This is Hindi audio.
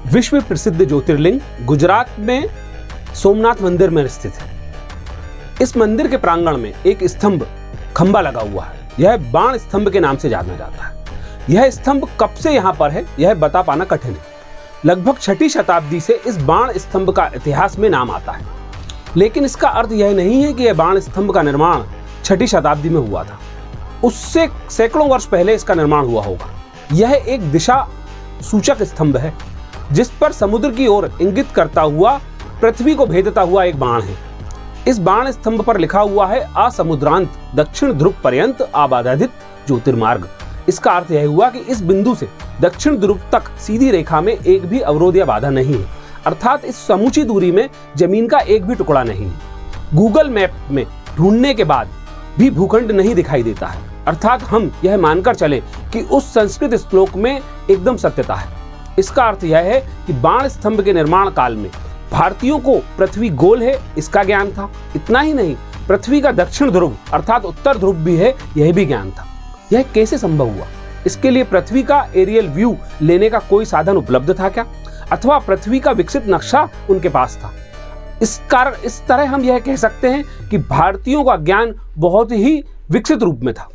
विश्व प्रसिद्ध ज्योतिर्लिंग गुजरात में सोमनाथ मंदिर में स्थित है। इस मंदिर के प्रांगण में एक स्तंभ खंबा लगा हुआ है। यह बाण स्तंभ के नाम से जाना जाता है। यह स्तंभ कब से यहाँ पर है यह बता पाना कठिन है। लगभग 6ठी शताब्दी से इस बाण स्तंभ का इतिहास में नाम आता है, लेकिन इसका अर्थ यह नहीं है कि यह बाण स्तंभ का निर्माण 6ठी शताब्दी में हुआ था। उससे सैकड़ों वर्ष पहले इसका निर्माण हुआ होगा। यह एक दिशा सूचक स्तंभ है जिस पर समुद्र की ओर इंगित करता हुआ पृथ्वी को भेदता हुआ एक बाण है। इस बाण स्तंभ पर लिखा हुआ है असमुद्रांत दक्षिण ध्रुव पर्यंत आबाधित ज्योतिर्मार्ग। इसका अर्थ यह हुआ कि इस बिंदु से दक्षिण ध्रुव तक सीधी रेखा में एक भी अवरोध या बाधा नहीं है, अर्थात इस समूची दूरी में जमीन का एक भी टुकड़ा नहीं है। गूगल मैप में ढूंढने के बाद भी भूखंड नहीं दिखाई देता है, अर्थात हम यह मानकर चले कि उस संस्कृत श्लोक में एकदम सत्यता है। इसका अर्थ यह है कि बाण स्तंभ के निर्माण काल में भारतीयों को पृथ्वी गोल है इसका ज्ञान था। इतना ही नहीं, पृथ्वी का दक्षिण ध्रुव अर्थात उत्तर ध्रुव भी है यह भी ज्ञान था। यह कैसे संभव हुआ? इसके लिए पृथ्वी का एरियल व्यू लेने का कोई साधन उपलब्ध था क्या, अथवा पृथ्वी का विकसित नक्शा उनके पास था? इस तरह हम यह कह सकते हैं कि भारतीयों का ज्ञान बहुत ही विकसित रूप में था।